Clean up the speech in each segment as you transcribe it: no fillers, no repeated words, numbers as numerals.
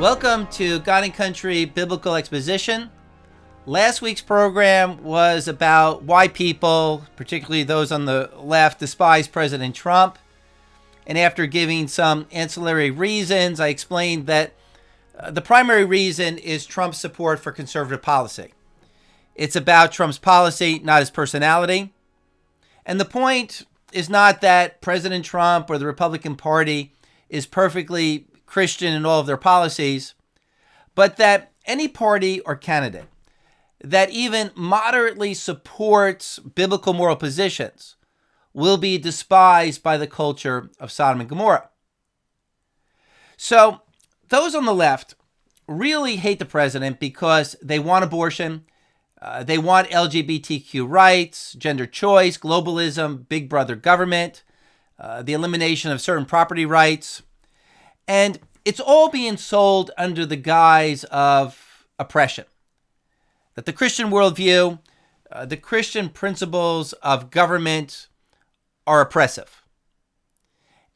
Welcome to God and Country Biblical Exposition. Last week's program was about why people, particularly those on the left, despise President Trump. And after giving some ancillary reasons, I explained that the primary reason is Trump's support for conservative policy. It's about Trump's policy, not his personality. And the point is not that President Trump or the Republican Party is perfectly Christian in all of their policies, but that any party or candidate that even moderately supports biblical moral positions will be despised by the culture of Sodom and Gomorrah. So those on the left really hate the president because they want abortion, they want LGBTQ rights, gender choice, globalism, big brother government, the elimination of certain property rights. And it's all being sold under the guise of oppression. That the Christian worldview, the Christian principles of government are oppressive.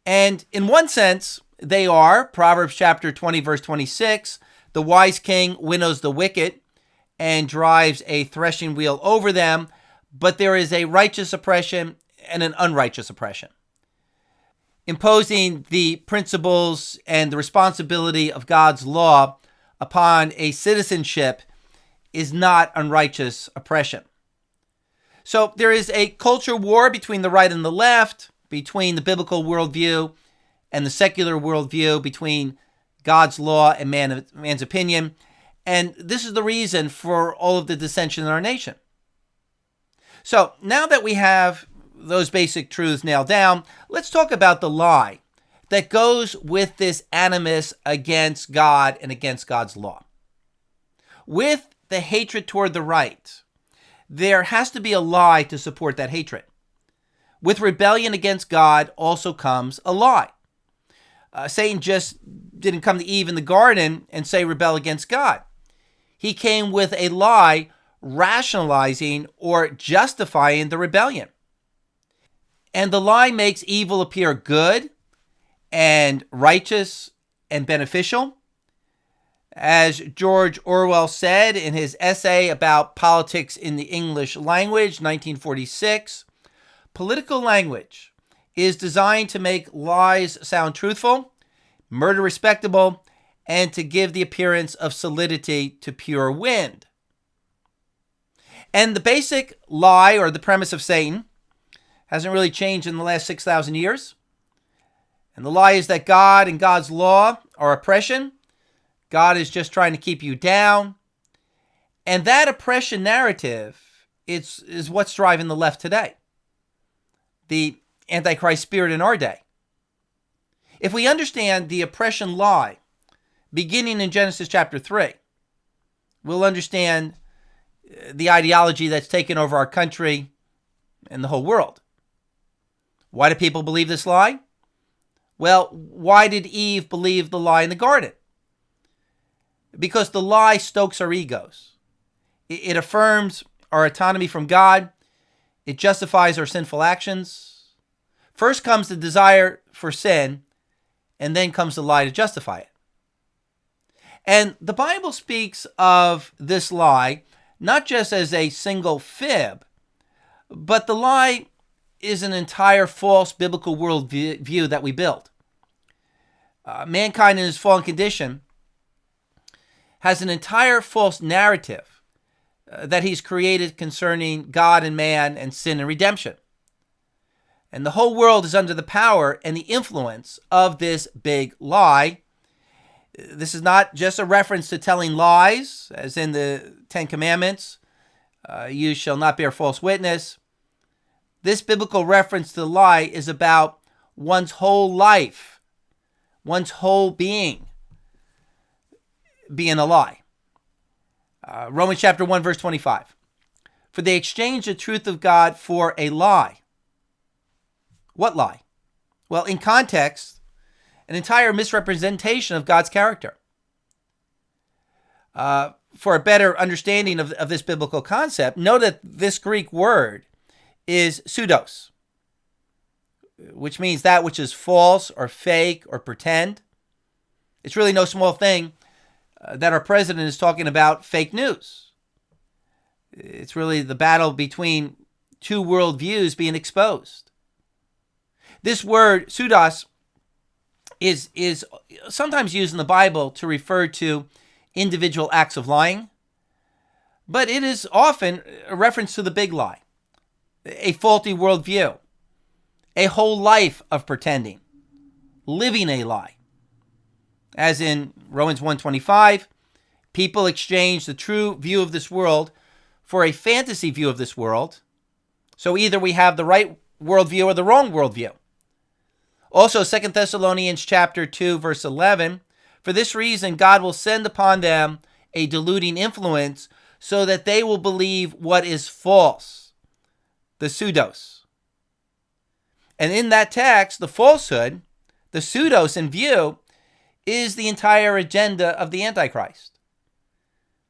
And in one sense, they are. Proverbs chapter 20, verse 26, the wise king winnows the wicked and drives a threshing wheel over them, but there is a righteous oppression and an unrighteous oppression. Imposing the principles and the responsibility of God's law upon a citizenship is not unrighteous oppression. So there is a culture war between the right and the left, between the biblical worldview and the secular worldview, between God's law and man's opinion. And this is the reason for all of the dissension in our nation. So now that we have those basic truths nailed down, let's talk about the lie that goes with this animus against God and against God's law. With the hatred toward the right, there has to be a lie to support that hatred. With rebellion against God also comes a lie. Satan just didn't come to Eve in the garden and say rebel against God. He came with a lie rationalizing or justifying the rebellion. And the lie makes evil appear good and righteous and beneficial. As George Orwell said in his essay about politics in the English language, 1946, political language is designed to make lies sound truthful, murder respectable, and to give the appearance of solidity to pure wind. And the basic lie or the premise of Satan hasn't really changed in the last 6,000 years. And the lie is that God and God's law are oppression. God is just trying to keep you down. And that oppression narrative is what's driving the left today. The Antichrist spirit in our day. If we understand the oppression lie, beginning in Genesis chapter 3, we'll understand the ideology that's taken over our country and the whole world. Why do people believe this lie? Well, why did Eve believe the lie in the garden? Because the lie stokes our egos. It affirms our autonomy from God. It justifies our sinful actions. First comes the desire for sin, and then comes the lie to justify it. And the Bible speaks of this lie not just as a single fib, but the lie is an entire false biblical worldview that we build. Mankind in his fallen condition has an entire false narrative that he's created concerning God and man and sin and redemption. And the whole world is under the power and the influence of this big lie. This is not just a reference to telling lies, as in the Ten Commandments. You shall not bear false witness. This biblical reference to the lie is about one's whole life, one's whole being a lie. Romans chapter 1, verse 25. For they exchanged the truth of God for a lie. What lie? Well, in context, an entire misrepresentation of God's character. For a better understanding of this biblical concept, note that this Greek word is pseudos, which means that which is false or fake or pretend. It's really no small thing that our president is talking about fake news. It's really the battle between two worldviews being exposed. This word, pseudos, is sometimes used in the Bible to refer to individual acts of lying, but it is often a reference to the big lie, a faulty worldview, a whole life of pretending, living a lie. As in Romans 1:25, people exchange the true view of this world for a fantasy view of this world. So either we have the right worldview or the wrong worldview. Also, 2 Thessalonians chapter 2, verse 11, for this reason God will send upon them a deluding influence so that they will believe what is false, the pseudos. And in that text, the falsehood, the pseudos in view, is the entire agenda of the Antichrist.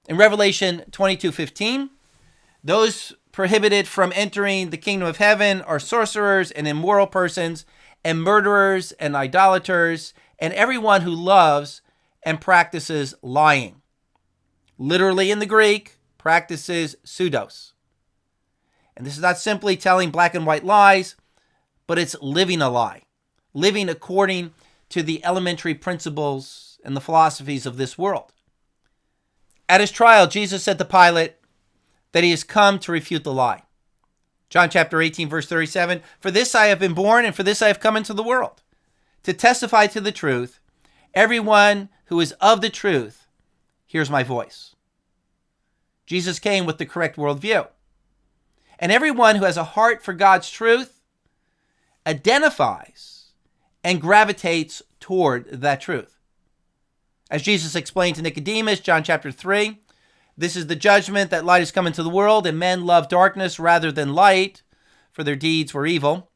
In Revelation 22:15, those prohibited from entering the kingdom of heaven are sorcerers and immoral persons and murderers and idolaters and everyone who loves and practices lying. Literally in the Greek, practices pseudos. And this is not simply telling black and white lies, but it's living a lie, living according to the elementary principles and the philosophies of this world. At his trial, Jesus said to Pilate that he has come to refute the lie. John chapter 18, verse 37, for this I have been born, and for this I have come into the world, to testify to the truth. Everyone who is of the truth hears my voice. Jesus came with the correct worldview. And everyone who has a heart for God's truth identifies and gravitates toward that truth. As Jesus explained to Nicodemus, John chapter 3, this is the judgment that light has come into the world, and men love darkness rather than light, for their deeds were evil.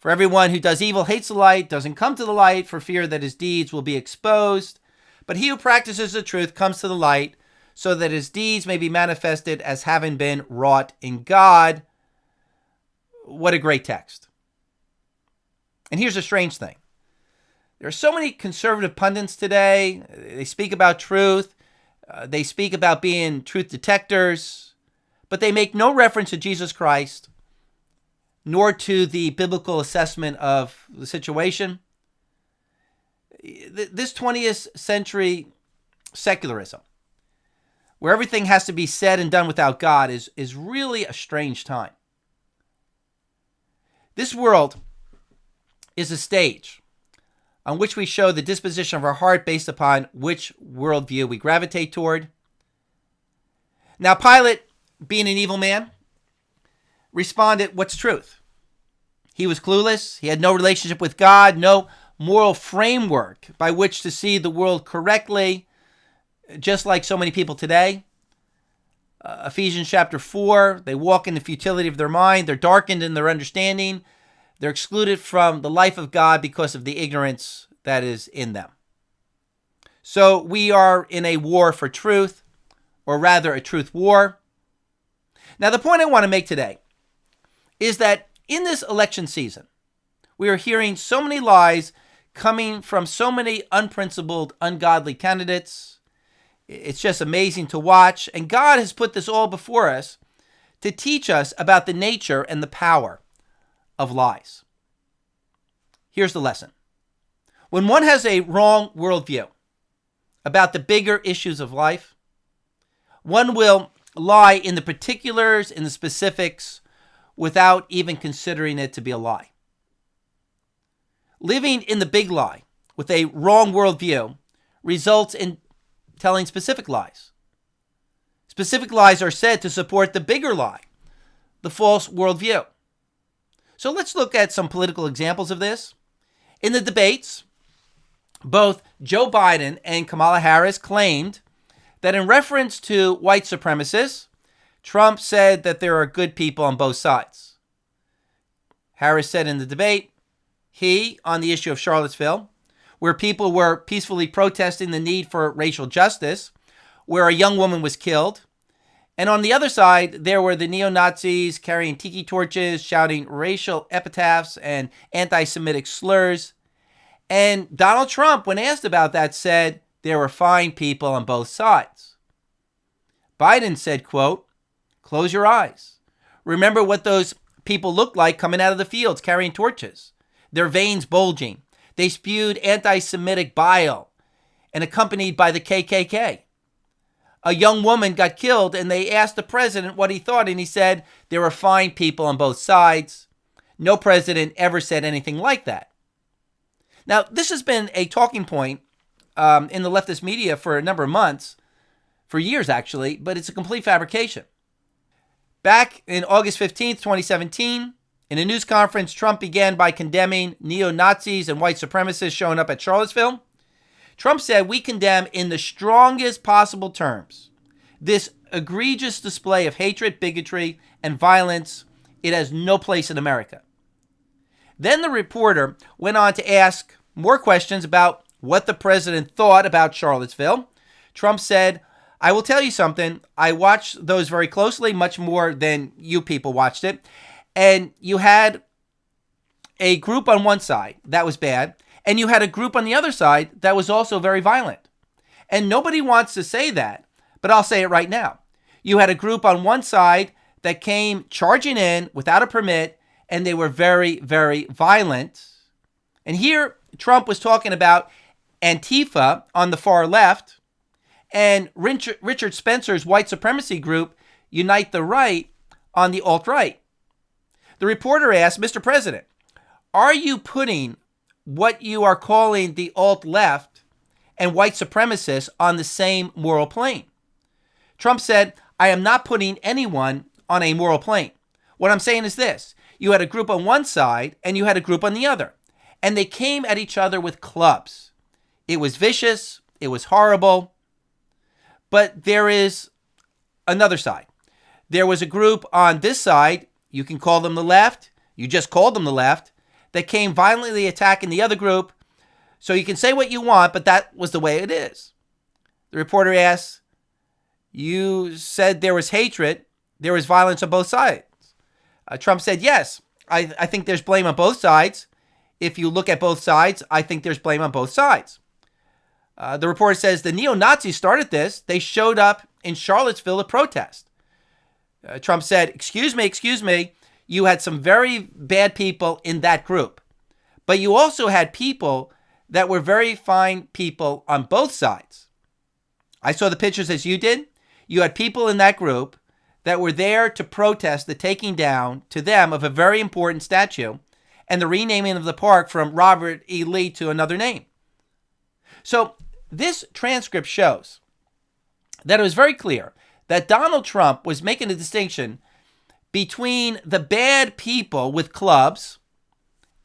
For everyone who does evil hates the light, doesn't come to the light for fear that his deeds will be exposed. But he who practices the truth comes to the light, so that his deeds may be manifested as having been wrought in God. What a great text. And here's a strange thing. There are so many conservative pundits today. They speak about truth. They speak about being truth detectors, but they make no reference to Jesus Christ, nor to the biblical assessment of the situation. This 20th century secularism, where everything has to be said and done without God, is really a strange time. This world is a stage on which we show the disposition of our heart based upon which worldview we gravitate toward. Now, Pilate, being an evil man, responded, what's truth? He was clueless. He had no relationship with God, no moral framework by which to see the world correctly, just like so many people today. Ephesians chapter 4, they walk in the futility of their mind. They're darkened in their understanding. They're excluded from the life of God because of the ignorance that is in them. So we are in a war for truth, or rather a truth war. Now, the point I want to make today is that in this election season, we are hearing so many lies coming from so many unprincipled, ungodly candidates. It's just amazing to watch. And God has put this all before us to teach us about the nature and the power of lies. Here's the lesson. When one has a wrong worldview about the bigger issues of life, one will lie in the particulars, in the specifics, without even considering it to be a lie. Living in the big lie with a wrong worldview results in telling specific lies. Specific lies are said to support the bigger lie, the false worldview. So let's look at some political examples of this. In the debates, both Joe Biden and Kamala Harris claimed that in reference to white supremacists, Trump said that there are good people on both sides. Harris said in the debate, he, on the issue of Charlottesville, where people were peacefully protesting the need for racial justice, where a young woman was killed, and on the other side, there were the neo-Nazis carrying tiki torches, shouting racial epitaphs and anti-Semitic slurs. And Donald Trump, when asked about that, said, there were fine people on both sides. Biden said, quote, close your eyes. Remember what those people looked like coming out of the fields carrying torches. Their veins bulging. They spewed anti-Semitic bile and accompanied by the KKK. A young woman got killed and they asked the president what he thought, and he said there were fine people on both sides. No president ever said anything like that. Now, this has been a talking point in the leftist media for a number of months, for years actually, but it's a complete fabrication. Back in August 15th, 2017, in a news conference, Trump began by condemning neo-Nazis and white supremacists showing up at Charlottesville. Trump said, we condemn in the strongest possible terms this egregious display of hatred, bigotry, and violence. It has no place in America. Then the reporter went on to ask more questions about what the president thought about Charlottesville. Trump said, I will tell you something. I watched those very closely, much more than you people watched it. And you had a group on one side that was bad, and you had a group on the other side that was also very violent. And nobody wants to say that, but I'll say it right now. You had a group on one side that came charging in without a permit, and they were very, very violent. And here Trump was talking about Antifa on the far left and Richard Spencer's white supremacy group, Unite the Right, on the alt-right. The reporter asked, Mr. President, are you putting what you are calling the alt-left and white supremacists on the same moral plane? Trump said, I am not putting anyone on a moral plane. What I'm saying is this. You had a group on one side and you had a group on the other. And they came at each other with clubs. It was vicious. It was horrible. But there is another side. There was a group on this side. You can call them the left. You just called them the left. That came violently attacking the other group. So you can say what you want, but that was the way it is. The reporter asks, you said there was hatred. There was violence on both sides. Trump said, yes, I think there's blame on both sides. If you look at both sides, I think there's blame on both sides. The reporter says the neo-Nazis started this. They showed up in Charlottesville to protest. Trump said, excuse me. You had some very bad people in that group. But you also had people that were very fine people on both sides. I saw the pictures as you did. You had people in that group that were there to protest the taking down to them of a very important statue and the renaming of the park from Robert E. Lee to another name. So this transcript shows that it was very clear that Donald Trump was making a distinction between the bad people with clubs,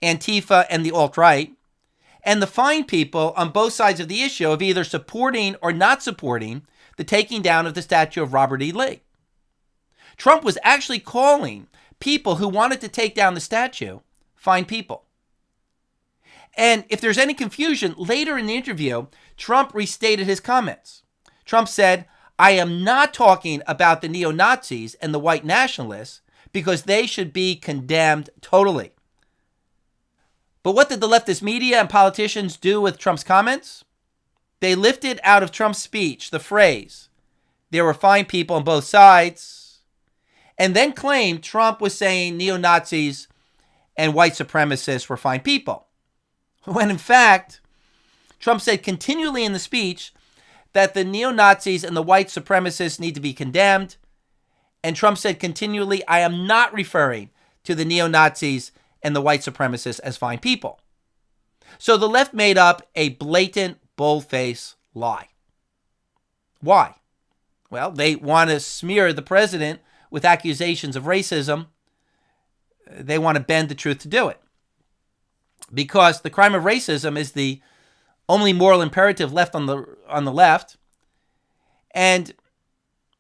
Antifa and the alt-right, and the fine people on both sides of the issue of either supporting or not supporting the taking down of the statue of Robert E. Lee. Trump was actually calling people who wanted to take down the statue fine people. And if there's any confusion, later in the interview, Trump restated his comments. Trump said, I am not talking about the neo-Nazis and the white nationalists because they should be condemned totally. But what did the leftist media and politicians do with Trump's comments? They lifted out of Trump's speech the phrase, there were fine people on both sides, and then claimed Trump was saying neo-Nazis and white supremacists were fine people. When in fact, Trump said continually in the speech that the neo-Nazis and the white supremacists need to be condemned. And Trump said continually, I am not referring to the neo-Nazis and the white supremacists as fine people. So the left made up a blatant, bold-faced lie. Why? Well, they want to smear the president with accusations of racism. They want to bend the truth to do it. Because the crime of racism is the only moral imperative left on the left. And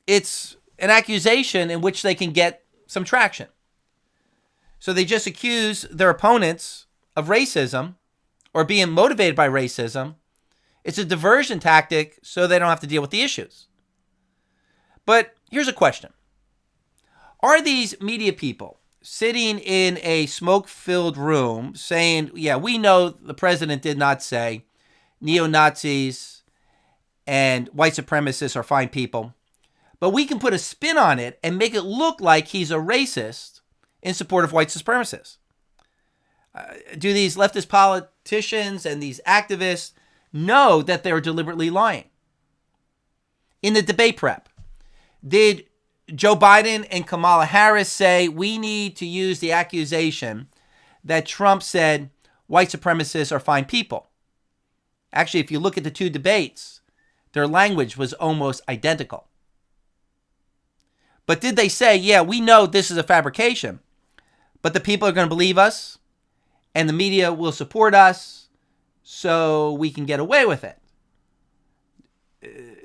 it's an accusation in which they can get some traction. So they just accuse their opponents of racism or being motivated by racism. It's a diversion tactic so they don't have to deal with the issues. But here's a question. Are these media people sitting in a smoke-filled room saying, yeah, we know the president did not say neo-Nazis and white supremacists are fine people. But we can put a spin on it and make it look like he's a racist in support of white supremacists. Do these leftist politicians and these activists know that they're deliberately lying? In the debate prep, did Joe Biden and Kamala Harris say we need to use the accusation that Trump said white supremacists are fine people? Actually, if you look at the two debates, their language was almost identical. But did they say, yeah, we know this is a fabrication, but the people are going to believe us and the media will support us so we can get away with it?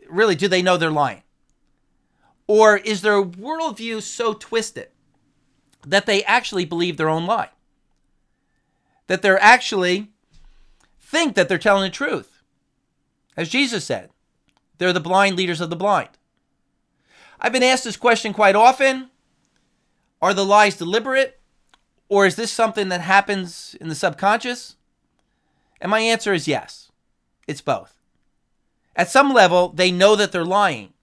Really, do they know they're lying? Or is their worldview so twisted that they actually believe their own lie? That they're actually think that they're telling the truth? As Jesus said, they're the blind leaders of the blind. I've been asked this question quite often. Are the lies deliberate? Or is this something that happens in the subconscious? And my answer is yes. It's both. At some level, they know that they're lying.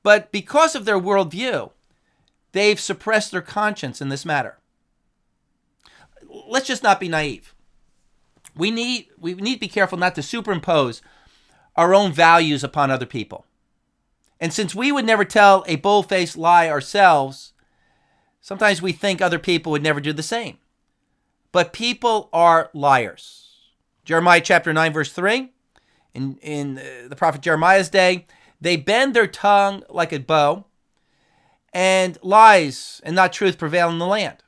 But because of their worldview, they've suppressed their conscience in this matter. Let's just not be naive. We need to be careful not to superimpose our own values upon other people. And since we would never tell a bold-faced lie ourselves, sometimes we think other people would never do the same. But people are liars. Jeremiah chapter 9, verse 3, in the prophet Jeremiah's day, they bend their tongue like a bow, and lies and not truth prevail in the land.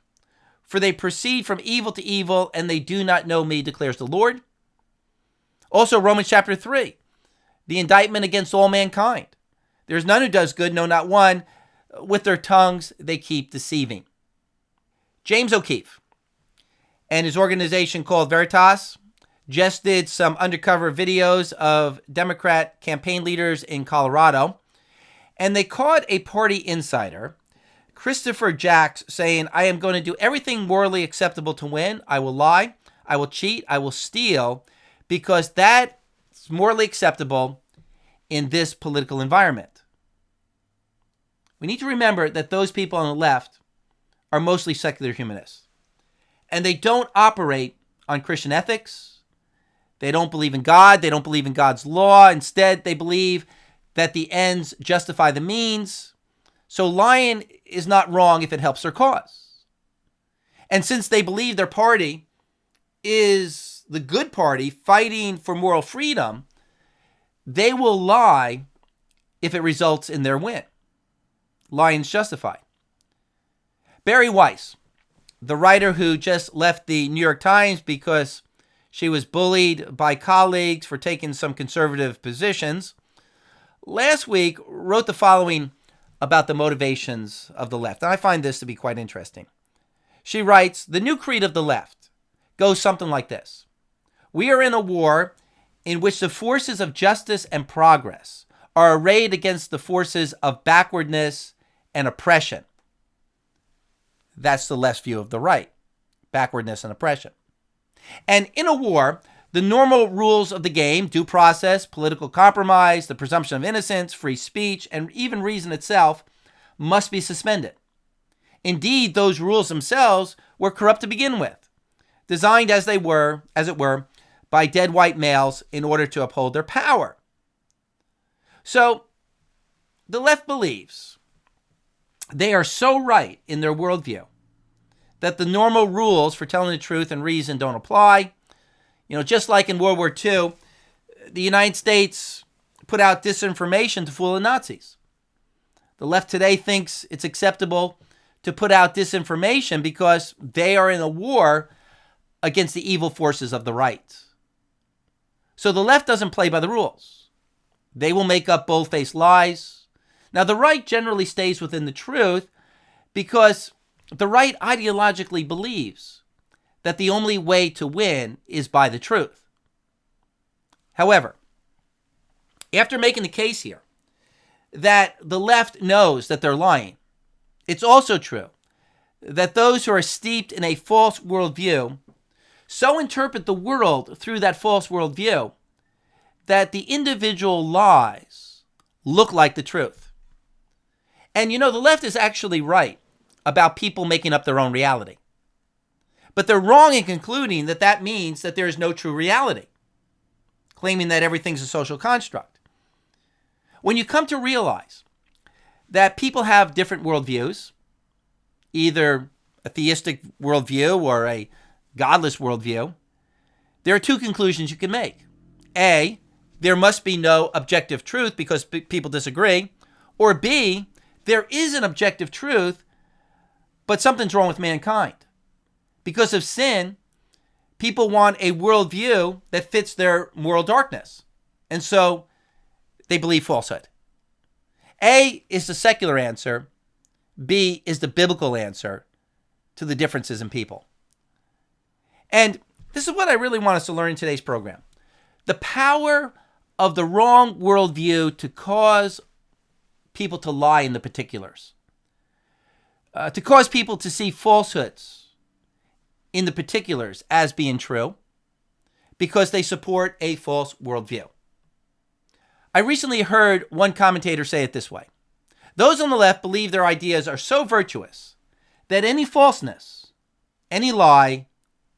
For they proceed from evil to evil, and they do not know me, declares the Lord. Also, Romans chapter 3, the indictment against all mankind. There is none who does good, no, not one. With their tongues, they keep deceiving. James O'Keefe and his organization called Veritas just did some undercover videos of Democrat campaign leaders in Colorado. And they caught a party insider, Christopher Jacks, saying, I am going to do everything morally acceptable to win. I will lie, I will cheat, I will steal, because that's morally acceptable in this political environment. We need to remember that those people on the left are mostly secular humanists. And they don't operate on Christian ethics. They don't believe in God. They don't believe in God's law. Instead, they believe that the ends justify the means. So lying is not wrong if it helps their cause. And since they believe their party is the good party fighting for moral freedom, they will lie if it results in their win. Lying's justified. Bari Weiss, the writer who just left the New York Times because she was bullied by colleagues for taking some conservative positions, last week wrote the following about the motivations of the left. And I find this to be quite interesting. She writes, the new creed of the left goes something like this. We are in a war in which the forces of justice and progress are arrayed against the forces of backwardness and oppression. That's the left's view of the right, backwardness and oppression. And in a war, the normal rules of the game, due process, political compromise, the presumption of innocence, free speech, and even reason itself, must be suspended. Indeed, those rules themselves were corrupt to begin with, designed as it were, by dead white males in order to uphold their power. So, the left believes they are so right in their worldview that the normal rules for telling the truth and reason don't apply. You know, just like in World War II, the United States put out disinformation to fool the Nazis. The left today thinks it's acceptable to put out disinformation because they are in a war against the evil forces of the right. So the left doesn't play by the rules. They will make up bold-faced lies. Now, the right generally stays within the truth because the right ideologically believes that the only way to win is by the truth. However, after making the case here that the left knows that they're lying, it's also true that those who are steeped in a false worldview so interpret the world through that false worldview that the individual lies look like the truth. And the left is actually right about people making up their own reality. But they're wrong in concluding that that means that there is no true reality, claiming that everything's a social construct. When you come to realize that people have different worldviews, either a theistic worldview or a godless worldview, there are two conclusions you can make. A, there must be no objective truth because people disagree. Or B, there is an objective truth, but something's wrong with mankind. Because of sin, people want a worldview that fits their moral darkness. And so they believe falsehood. A is the secular answer. B is the biblical answer to the differences in people. And this is what I really want us to learn in today's program. The power of the wrong worldview to cause people to lie in the particulars. To cause people to see falsehoods in the particulars as being true because they support a false worldview. I recently heard one commentator say it this way. Those on the left believe their ideas are so virtuous that any falseness, any lie,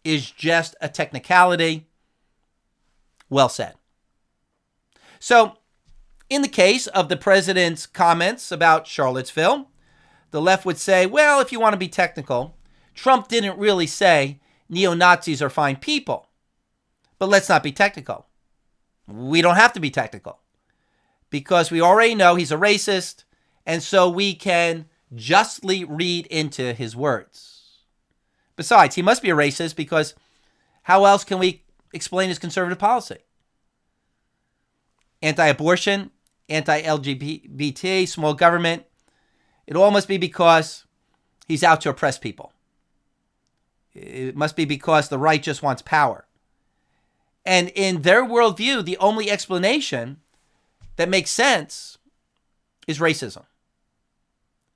is just a technicality. Well said. So, in the case of the president's comments about Charlottesville, the left would say, well, if you want to be technical, Trump didn't really say neo-Nazis are fine people. But let's not be technical. We don't have to be technical because we already know he's a racist, and so we can justly read into his words. Besides, he must be a racist because how else can we explain his conservative policy? Anti-abortion, anti-LGBT, small government. It all must be because he's out to oppress people. It must be because the right just wants power. And in their worldview, the only explanation that makes sense is racism.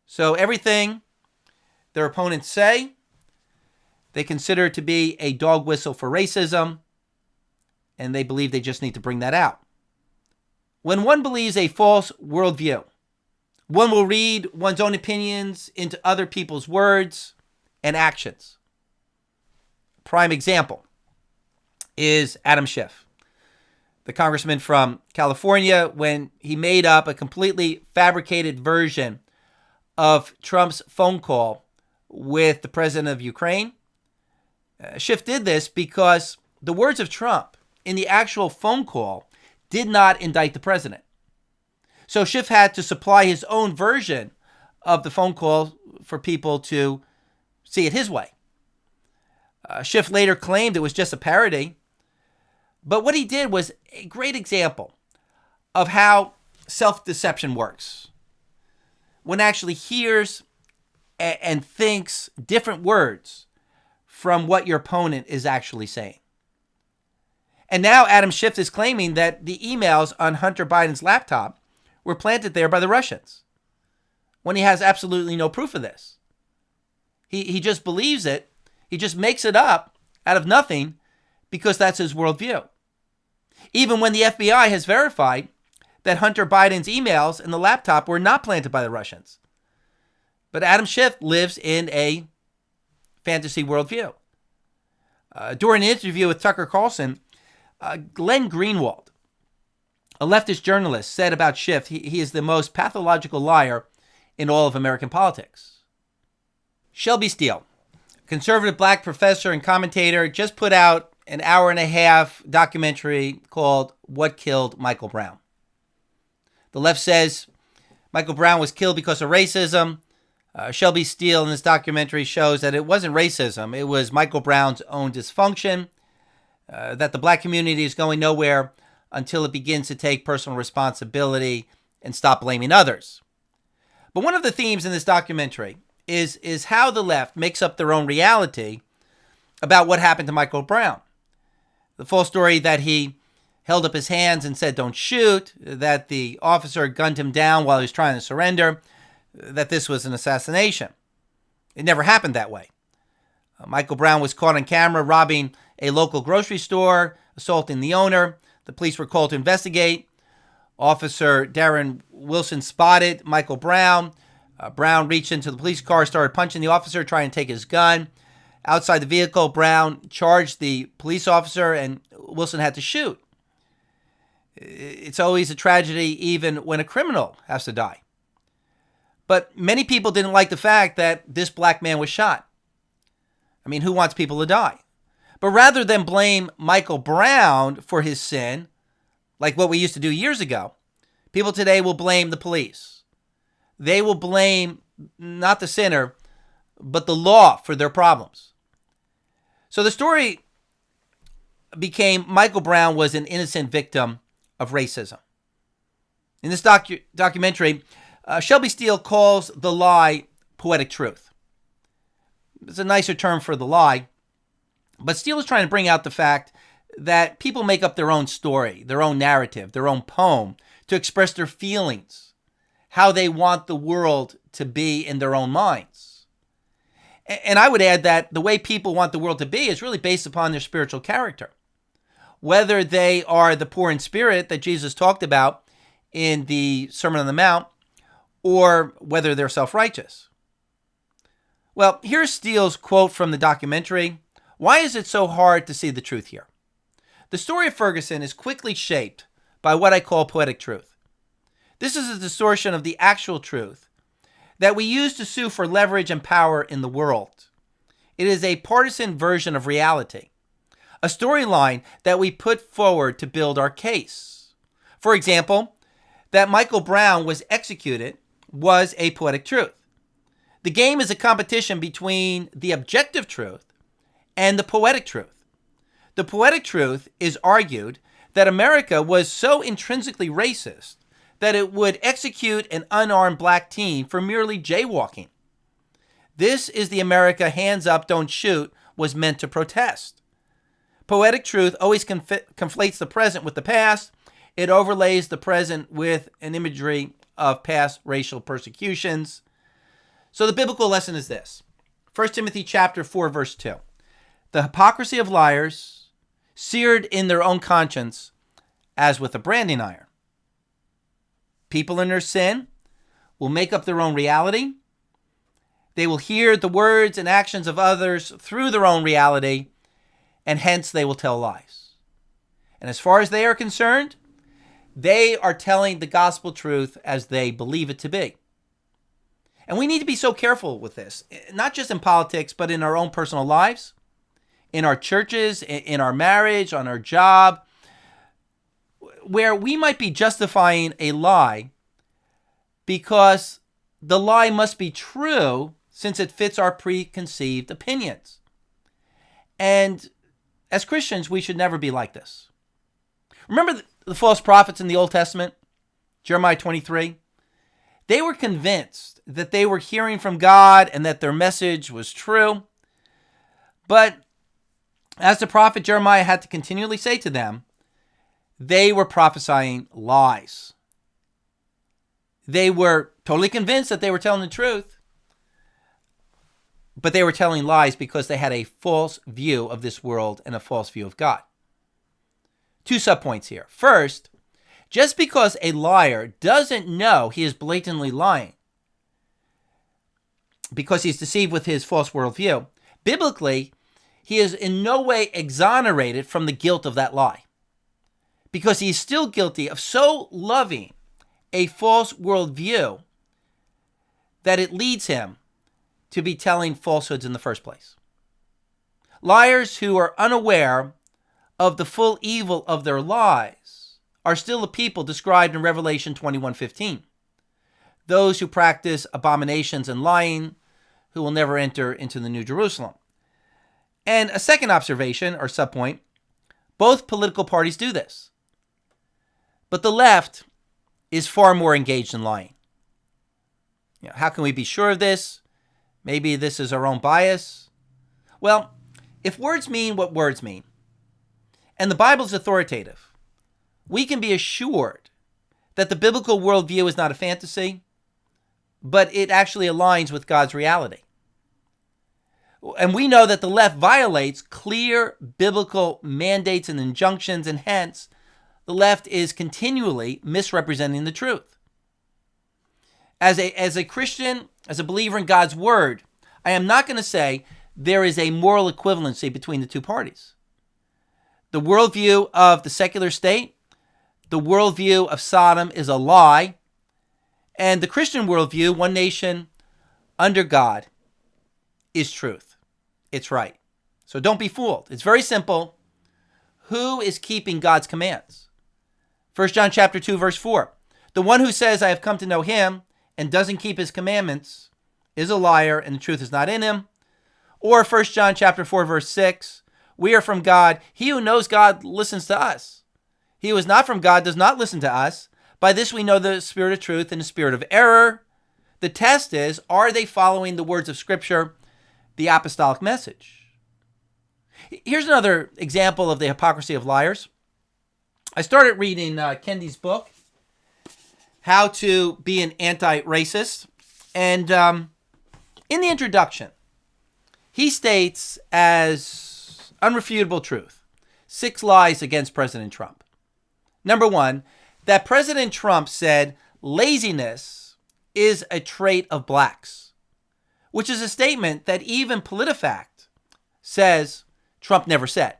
So everything their opponents say, they consider to be a dog whistle for racism, and they believe they just need to bring that out. When one believes a false worldview, one will read one's own opinions into other people's words and actions. Prime example is Adam Schiff, the congressman from California, when he made up a completely fabricated version of Trump's phone call with the president of Ukraine. Schiff did this because the words of Trump in the actual phone call did not indict the president. So Schiff had to supply his own version of the phone call for people to see it his way. Schiff later claimed it was just a parody. But what he did was a great example of how self-deception works. One actually hears and thinks different words from what your opponent is actually saying. And now Adam Schiff is claiming that the emails on Hunter Biden's laptop were planted there by the Russians, when he has absolutely no proof of this. He just believes it. He just makes it up out of nothing because that's his worldview. Even when the FBI has verified that Hunter Biden's emails and the laptop were not planted by the Russians. But Adam Schiff lives in a fantasy worldview. During an interview with Tucker Carlson, Glenn Greenwald, a leftist journalist, said about Schiff, he is the most pathological liar in all of American politics. Shelby Steele, conservative black professor and commentator, just put out an 1.5-hour documentary called What Killed Michael Brown. The left says Michael Brown was killed because of racism. Shelby Steele in this documentary shows that it wasn't racism. It was Michael Brown's own dysfunction, that the black community is going nowhere until it begins to take personal responsibility and stop blaming others. But one of the themes in this documentary is how the left makes up their own reality about what happened to Michael Brown. The false story that he held up his hands and said, "Don't shoot," that the officer gunned him down while he was trying to surrender, that this was an assassination. It never happened that way. Michael Brown was caught on camera robbing a local grocery store, assaulting the owner. The police were called to investigate. Officer Darren Wilson spotted Michael Brown. Brown reached into the police car, started punching the officer, trying to take his gun. Outside the vehicle, Brown charged the police officer, and Wilson had to shoot. It's always a tragedy even when a criminal has to die. But many people didn't like the fact that this black man was shot. I mean, who wants people to die? But rather than blame Michael Brown for his sin, like what we used to do years ago, people today will blame the police. They will blame not the sinner, but the law for their problems. So the story became Michael Brown was an innocent victim of racism. In this documentary, Shelby Steele calls the lie poetic truth. It's a nicer term for the lie, but Steele is trying to bring out the fact that people make up their own story, their own narrative, their own poem to express their feelings, how they want the world to be in their own minds. And I would add that the way people want the world to be is really based upon their spiritual character. Whether they are the poor in spirit that Jesus talked about in the Sermon on the Mount, or whether they're self-righteous. Well, here's Steele's quote from the documentary. Why is it so hard to see the truth here? The story of Ferguson is quickly shaped by what I call poetic truth. This is a distortion of the actual truth that we use to sue for leverage and power in the world. It is a partisan version of reality, a storyline that we put forward to build our case. For example, that Michael Brown was executed was a poetic truth. The game is a competition between the objective truth and the poetic truth. The poetic truth is argued that America was so intrinsically racist that it would execute an unarmed black teen for merely jaywalking. This is the America hands up, don't shoot was meant to protest. Poetic truth always conflates the present with the past. It overlays the present with an imagery of past racial persecutions. So the biblical lesson is this. 1 Timothy chapter 4, verse 2. The hypocrisy of liars, seared in their own conscience, as with a branding iron. People in their sin will make up their own reality. They will hear the words and actions of others through their own reality, and hence they will tell lies. And as far as they are concerned, they are telling the gospel truth as they believe it to be. And we need to be so careful with this, not just in politics, but in our own personal lives, in our churches, in our marriage, on our job, where we might be justifying a lie because the lie must be true since it fits our preconceived opinions. And as Christians, we should never be like this. Remember the false prophets in the Old Testament, Jeremiah 23? They were convinced that they were hearing from God and that their message was true. But as the prophet Jeremiah had to continually say to them, they were prophesying lies. They were totally convinced that they were telling the truth, but they were telling lies because they had a false view of this world and a false view of God. Two subpoints here. First, just because a liar doesn't know he is blatantly lying because he's deceived with his false worldview, biblically, he is in no way exonerated from the guilt of that lie because he is still guilty of so loving a false worldview that it leads him to be telling falsehoods in the first place. Liars who are unaware of the full evil of their lies are still the people described in Revelation 21:15. Those who practice abominations and lying, who will never enter into the New Jerusalem. And a second observation, or subpoint, both political parties do this. But the left is far more engaged in lying. How can we be sure of this? Maybe this is our own bias. Well, if words mean what words mean, and the Bible is authoritative, we can be assured that the biblical worldview is not a fantasy, but it actually aligns with God's reality. And we know that the left violates clear biblical mandates and injunctions, and hence the left is continually misrepresenting the truth. As a Christian, as a believer in God's word, I am not going to say there is a moral equivalency between the two parties. The worldview of the secular state, the worldview of Sodom is a lie, and the Christian worldview, one nation under God, is truth. It's right. So don't be fooled. It's very simple. Who is keeping God's commands? 1 John chapter 2, verse 4. The one who says, I have come to know him, and doesn't keep his commandments, is a liar, and the truth is not in him. Or 1 John chapter 4, verse 6. We are from God. He who knows God listens to us. He who is not from God does not listen to us. By this we know the spirit of truth and the spirit of error. The test is, are they following the words of Scripture, the apostolic message? Here's another example of the hypocrisy of liars. I started reading Kendi's book, How to Be an Anti-Racist. And in the introduction, he states as unrefutable truth 6 lies against President Trump. Number 1, that President Trump said laziness is a trait of blacks, which is a statement that even PolitiFact says Trump never said.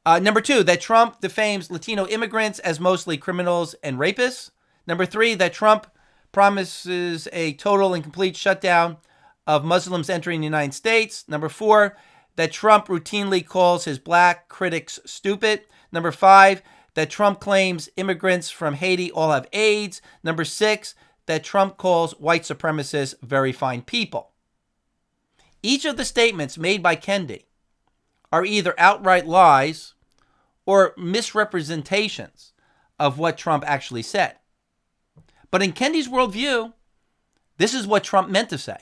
Number 2, that Trump defames Latino immigrants as mostly criminals and rapists. Number 3, that Trump promises a total and complete shutdown of Muslims entering the United States. Number 4, that Trump routinely calls his black critics stupid. Number 5, that Trump claims immigrants from Haiti all have AIDS. Number 6, that Trump calls white supremacists very fine people. Each of the statements made by Kendi are either outright lies or misrepresentations of what Trump actually said. But in Kendi's worldview, this is what Trump meant to say.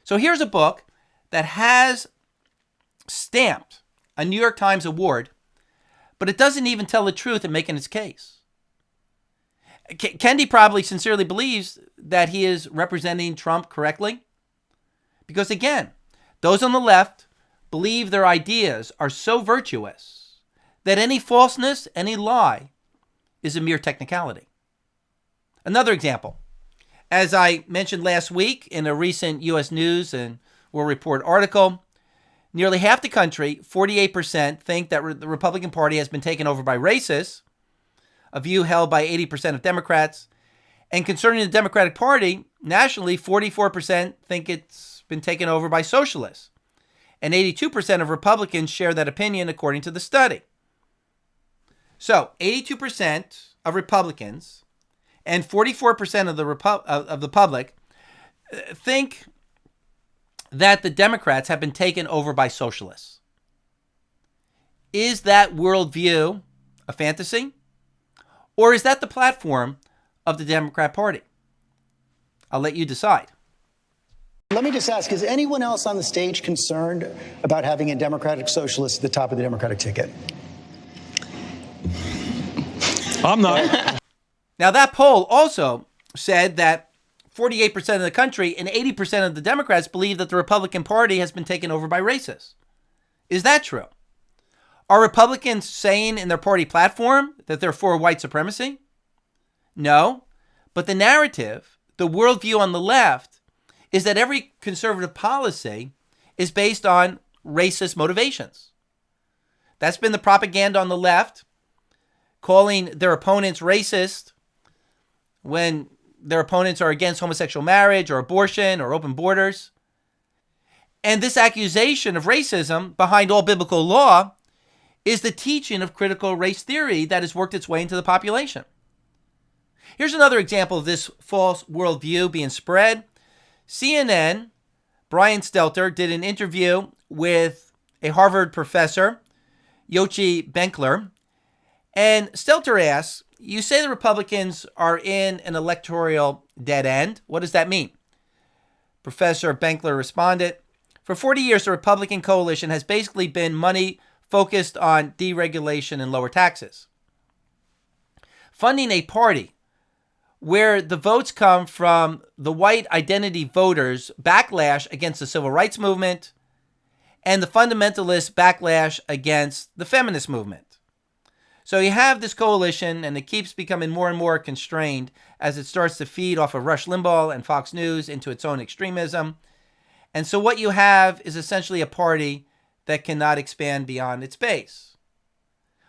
So here's a book that has stamped a New York Times award, but it doesn't even tell the truth in making its case. Kendi probably sincerely believes that he is representing Trump correctly, because again, those on the left believe their ideas are so virtuous that any falseness, any lie, is a mere technicality. Another example, as I mentioned last week in a recent U.S. News and World Report article, nearly half the country, 48%, think that the Republican Party has been taken over by racists, a view held by 80% of Democrats. And concerning the Democratic Party, nationally, 44% think it's been taken over by socialists. And 82% of Republicans share that opinion, according to the study. So, 82% of Republicans and 44% of the public think that the Democrats have been taken over by socialists. Is that worldview a fantasy? Or is that the platform of the Democrat Party? I'll let you decide. Let me just ask, is anyone else on the stage concerned about having a Democratic Socialist at the top of the Democratic ticket? I'm not. Now, that poll also said that 48% of the country and 80% of the Democrats believe that the Republican Party has been taken over by racists. Is that true? Are Republicans saying in their party platform that they're for white supremacy? No. But the narrative, the worldview on the left, is that every conservative policy is based on racist motivations. That's been the propaganda on the left, calling their opponents racist when their opponents are against homosexual marriage or abortion or open borders. And this accusation of racism behind all biblical law is the teaching of critical race theory that has worked its way into the population. Here's another example of this false worldview being spread. CNN, Brian Stelter, did an interview with a Harvard professor, Yochi Benkler, and Stelter asks, you say the Republicans are in an electoral dead end. What does that mean? Professor Benkler responded, for 40 years, the Republican coalition has basically been money focused on deregulation and lower taxes. Funding a party where the votes come from the white identity voters' backlash against the civil rights movement and the fundamentalist backlash against the feminist movement. So you have this coalition, and it keeps becoming more and more constrained as it starts to feed off of Rush Limbaugh and Fox News into its own extremism. And so what you have is essentially a party that cannot expand beyond its base.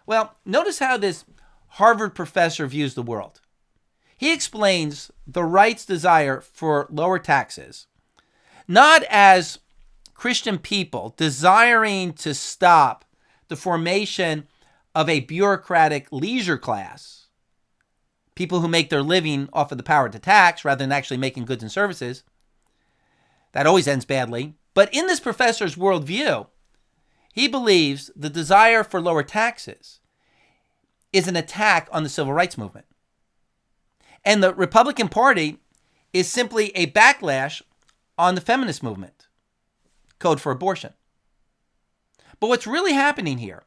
Well, notice how this Harvard professor views the world. He explains the right's desire for lower taxes not as Christian people desiring to stop the formation of a bureaucratic leisure class, people who make their living off of the power to tax rather than actually making goods and services. That always ends badly. But in this professor's worldview, he believes the desire for lower taxes is an attack on the civil rights movement. And the Republican Party is simply a backlash on the feminist movement, code for abortion. But what's really happening here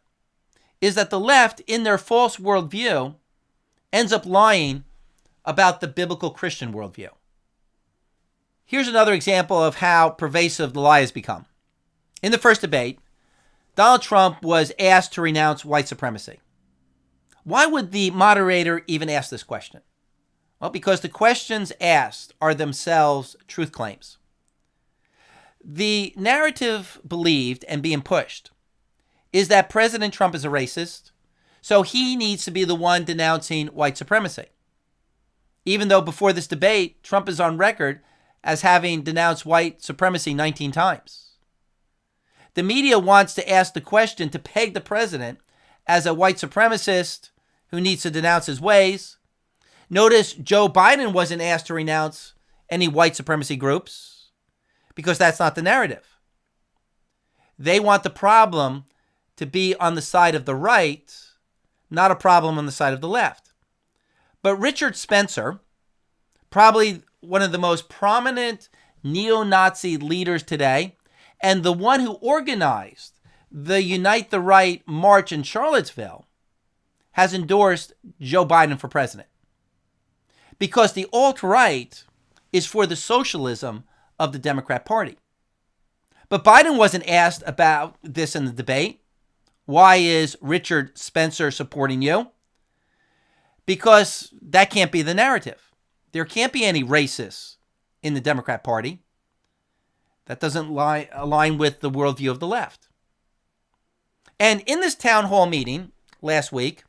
is that the left, in their false worldview, ends up lying about the biblical Christian worldview. Here's another example of how pervasive the lie has become. In the first debate, Donald Trump was asked to renounce white supremacy. Why would the moderator even ask this question? Well, because the questions asked are themselves truth claims. The narrative believed and being pushed is that President Trump is a racist, so he needs to be the one denouncing white supremacy. Even though before this debate, Trump is on record as having denounced white supremacy 19 times. The media wants to ask the question to peg the president as a white supremacist who needs to denounce his ways. Notice Joe Biden wasn't asked to renounce any white supremacy groups because that's not the narrative. They want the problem to be on the side of the right, not a problem on the side of the left. But Richard Spencer, probably one of the most prominent neo-Nazi leaders today, and the one who organized the Unite the Right march in Charlottesville, has endorsed Joe Biden for president. Because the alt-right is for the socialism of the Democrat Party. But Biden wasn't asked about this in the debate. Why is Richard Spencer supporting you? Because that can't be the narrative. There can't be any racists in the Democrat Party. That doesn't align with the worldview of the left. And in this town hall meeting last week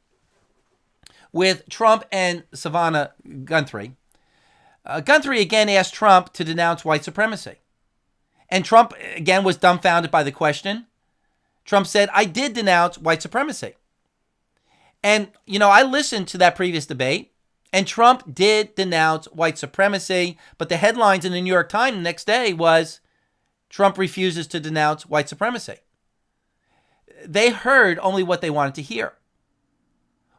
with Trump and Savannah Guthrie, Guthrie again asked Trump to denounce white supremacy. And Trump again was dumbfounded by the question. Trump said, I did denounce white supremacy. And, I listened to that previous debate, and Trump did denounce white supremacy, but the headlines in the New York Times the next day was, Trump refuses to denounce white supremacy. They heard only what they wanted to hear.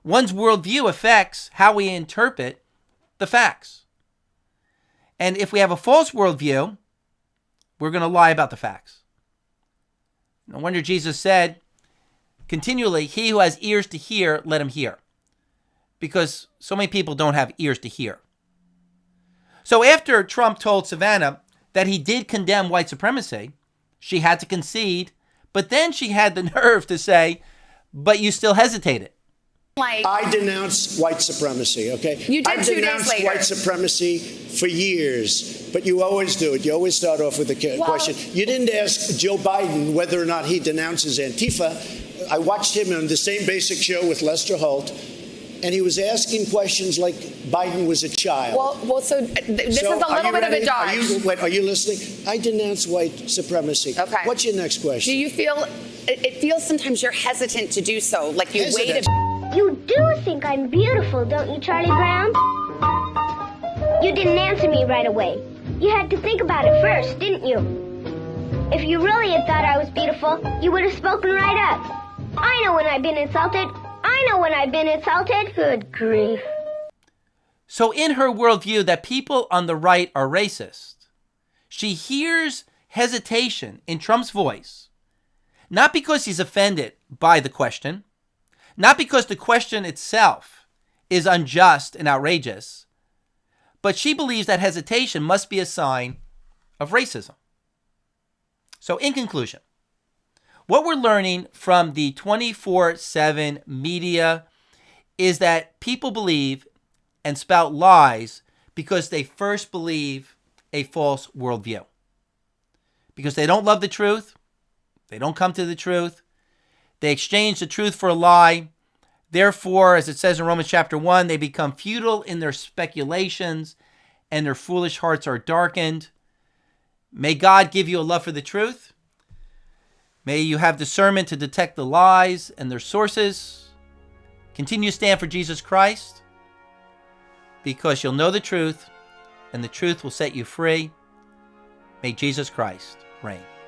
One's worldview affects how we interpret the facts. And if we have a false worldview, we're going to lie about the facts. No wonder Jesus said continually, he who has ears to hear, let him hear. Because so many people don't have ears to hear. So after Trump told Savannah that he did condemn white supremacy, she had to concede, but then she had the nerve to say, but you still hesitated. I denounce white supremacy, okay? You did 2 days later. I've denounced white supremacy for years, but you always do it. You always start off with a question. You didn't ask Joe Biden whether or not he denounces Antifa. I watched him on the same basic show with Lester Holt, and he was asking questions like Biden was a child. So this is a little bit of a dodge. Are you listening? I denounce white supremacy. Okay. What's your next question? Do you feel, it feels sometimes you're hesitant to do so, like you waited. You do think I'm beautiful, don't you, Charlie Brown? You didn't answer me right away. You had to think about it first, didn't you? If you really had thought I was beautiful, you would have spoken right up. I know when I've been insulted. I know when I've been insulted. Good grief. So in her worldview that people on the right are racist, she hears hesitation in Trump's voice, not because he's offended by the question, not because the question itself is unjust and outrageous, but she believes that hesitation must be a sign of racism. So in conclusion, what we're learning from the 24/7 media is that people believe and spout lies because they first believe a false worldview. Because they don't love the truth, they don't come to the truth, they exchange the truth for a lie. Therefore, as it says in Romans chapter 1, they become futile in their speculations and their foolish hearts are darkened. May God give you a love for the truth. May you have discernment to detect the lies and their sources. Continue to stand for Jesus Christ, because you'll know the truth, and the truth will set you free. May Jesus Christ reign.